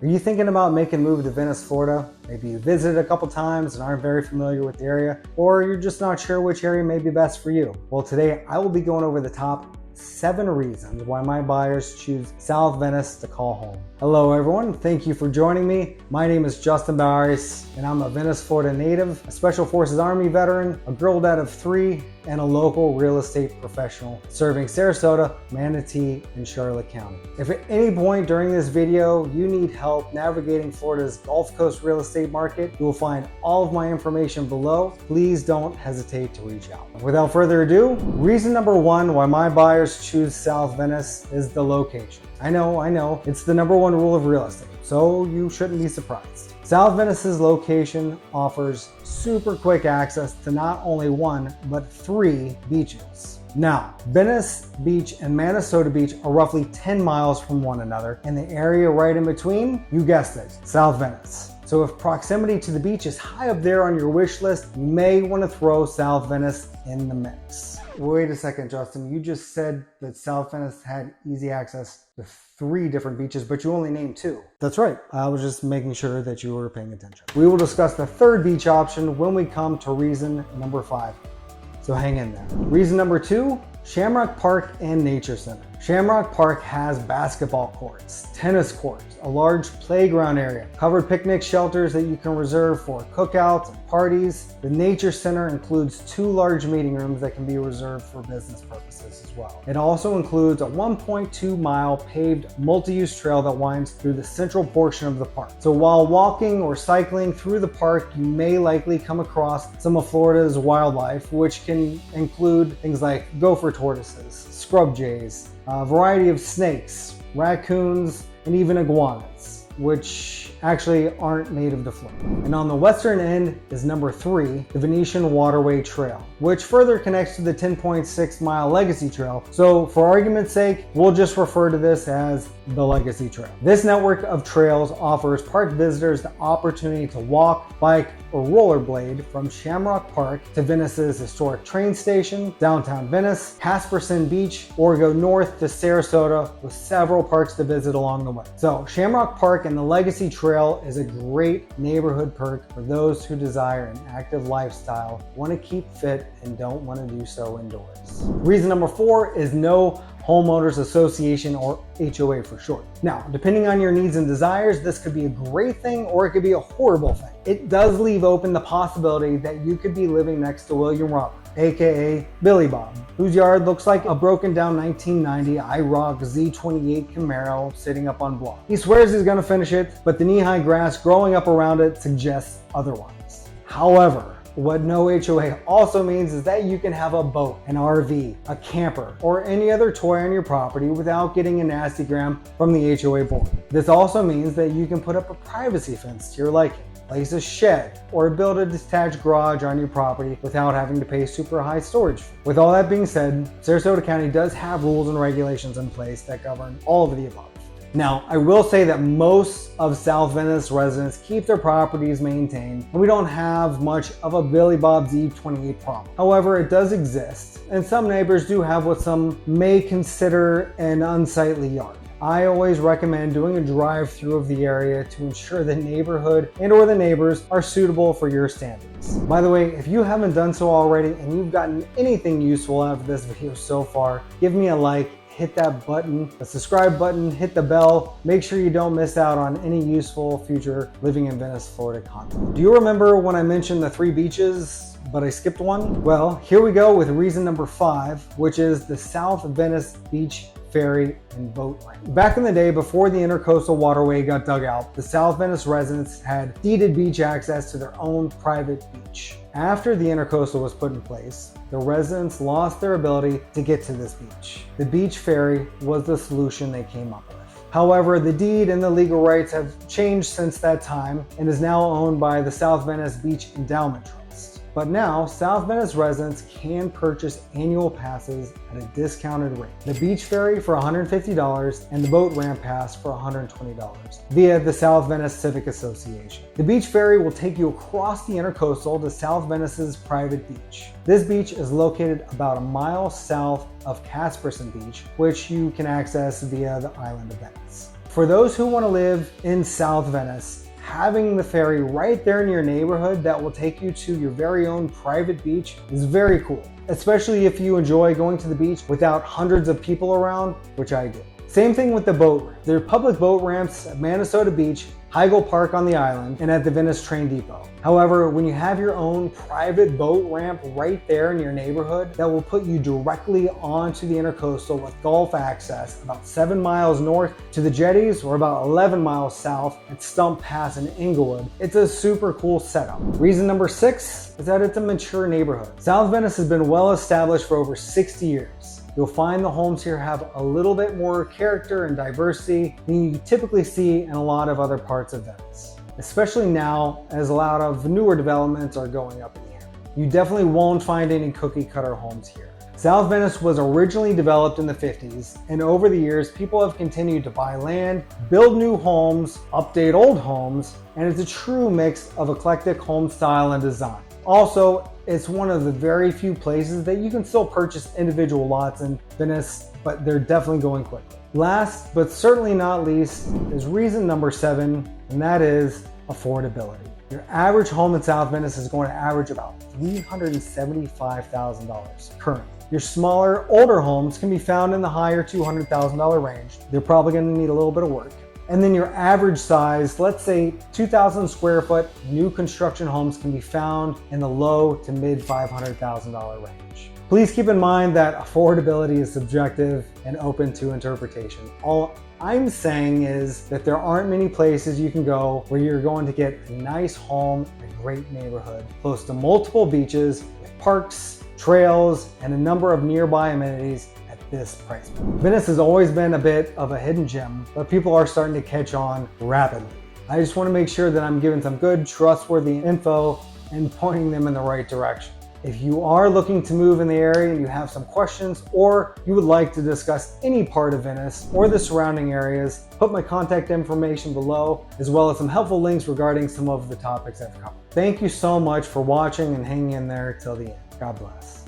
Are you thinking about making a move to Venice, Florida? Maybe you visited a couple times and aren't very familiar with the area, or you're just not sure which area may be best for you. Well, today I will be going over the top 7 reasons why my buyers choose South Venice to call home. Hello everyone, thank you for joining me. My name is Justin Bowers and I'm a Venice, Florida native, a Special Forces Army veteran, a girl dad of 3, and a local real estate professional serving Sarasota, Manatee, and Charlotte County. If at any point during this video you need help navigating Florida's Gulf Coast real estate market, you will find all of my information below. Please don't hesitate to reach out. Without further ado, reason number 1 why my buyers choose South Venice is the location. I know, it's the number 1 rule of real estate, so you shouldn't be surprised. South Venice's location offers super quick access to not only 1, but 3 beaches. Now, Venice Beach and Minnesota Beach are roughly 10 miles from one another, and the area right in between, you guessed it, South Venice. So if proximity to the beach is high up there on your wish list, you may want to throw South Venice in the mix. Wait a second, Justin, you just said that South Venice had easy access to 3 different beaches, but you only named 2. That's right, I was just making sure that you were paying attention. We will discuss the 3rd beach option when we come to reason number 5. So hang in there. Reason number 2, Shamrock Park and Nature Center. Shamrock Park has basketball courts, tennis courts, a large playground area, covered picnic shelters that you can reserve for cookouts and parties. The Nature Center includes 2 large meeting rooms that can be reserved for business purposes as well. It also includes a 1.2-mile paved multi-use trail that winds through the central portion of the park. So while walking or cycling through the park, you may likely come across some of Florida's wildlife, which can include things like gopher tortoises, scrub jays, a variety of snakes, raccoons, and even iguanas, which actually aren't native to Florida. And on the western end is number 3, the Venetian Waterway Trail, which further connects to the 10.6-mile Legacy Trail. So for argument's sake, we'll just refer to this as the Legacy Trail. This network of trails offers park visitors the opportunity to walk, bike, or rollerblade from Shamrock Park to Venice's historic train station, downtown Venice, Casperson Beach, or go north to Sarasota with several parks to visit along the way. So Shamrock Park and the Legacy Trail is a great neighborhood perk for those who desire an active lifestyle, want to keep fit, and don't want to do so indoors. Reason number 4 is no Homeowners Association, or HOA for short. Now, depending on your needs and desires, this could be a great thing or it could be a horrible thing. It does leave open the possibility that you could be living next to William Robert, aka Billy Bob, whose yard looks like a broken down 1990 IROC Z28 Camaro sitting up on block. He swears he's gonna finish it, but the knee-high grass growing up around it suggests otherwise. However, what no HOA also means is that you can have a boat, an RV, a camper, or any other toy on your property without getting a nasty gram from the HOA board. This also means that you can put up a privacy fence to your liking, place a shed, or build a detached garage on your property without having to pay super high storage fees. With all that being said, Sarasota County does have rules and regulations in place that govern all of the above. Now, I will say that most of South Venice residents keep their properties maintained, and we don't have much of a Billy Bob Z28 problem. However, it does exist, and some neighbors do have what some may consider an unsightly yard. I always recommend doing a drive-through of the area to ensure the neighborhood and or the neighbors are suitable for your standards. By the way, if you haven't done so already and you've gotten anything useful out of this video so far, give me a like, hit that button, the subscribe button, hit the bell. Make sure you don't miss out on any useful future living in Venice, Florida content. Do you remember when I mentioned the 3 beaches, but I skipped one? Well, here we go with reason number 5, which is the South Venice Beach ferry and boat ramp. Back in the day, before the intercoastal waterway got dug out, the South Venice residents had deeded beach access to their own private beach. After the intercoastal was put in place, the residents lost their ability to get to this beach. The beach ferry was the solution they came up with. However, the deed and the legal rights have changed since that time and is now owned by the South Venice Beach Endowment Trust. But now, South Venice residents can purchase annual passes at a discounted rate. The beach ferry for $150 and the boat ramp pass for $120 via the South Venice Civic Association. The beach ferry will take you across the intercoastal to South Venice's private beach. This beach is located about a mile south of Casperson Beach, which you can access via the island of Venice. For those who want to live in South Venice, having the ferry right there in your neighborhood that will take you to your very own private beach is very cool, especially if you enjoy going to the beach without hundreds of people around, which I do. Same thing with the boat ramp. There are public boat ramps at Minnesota Beach, Heigl Park on the island, and at the Venice train depot. However, when you have your own private boat ramp right there in your neighborhood, that will put you directly onto the intercoastal with Gulf access about 7 miles north to the jetties or about 11 miles south at Stump Pass in Inglewood. It's a super cool setup. Reason number 6 is that it's a mature neighborhood. South Venice has been well established for over 60 years. You'll find the homes here have a little bit more character and diversity than you typically see in a lot of other parts of Venice, especially now as a lot of newer developments are going up in here. You definitely won't find any cookie cutter homes here. South Venice was originally developed in the 50s, and over the years, people have continued to buy land, build new homes, update old homes, and it's a true mix of eclectic home style and design. Also, it's one of the very few places that you can still purchase individual lots in Venice, but they're definitely going quickly. Last, but certainly not least, is reason number 7, and that is affordability. Your average home in South Venice is going to average about $375,000 currently. Your smaller, older homes can be found in the higher $200,000 range. They're probably going to need a little bit of work. And then your average size, let's say 2,000 square foot new construction homes, can be found in the low to mid $500,000 range. Please keep in mind that affordability is subjective and open to interpretation. All I'm saying is that there aren't many places you can go where you're going to get a nice home in a great neighborhood, close to multiple beaches with parks, trails, and a number of nearby amenities at this price point. Venice has always been a bit of a hidden gem, but people are starting to catch on rapidly. I just want to make sure that I'm giving some good, trustworthy info and pointing them in the right direction. If you are looking to move in the area and you have some questions, or you would like to discuss any part of Venice or the surrounding areas, put my contact information below, as well as some helpful links regarding some of the topics I've covered. Thank you so much for watching and hanging in there till the end. God bless.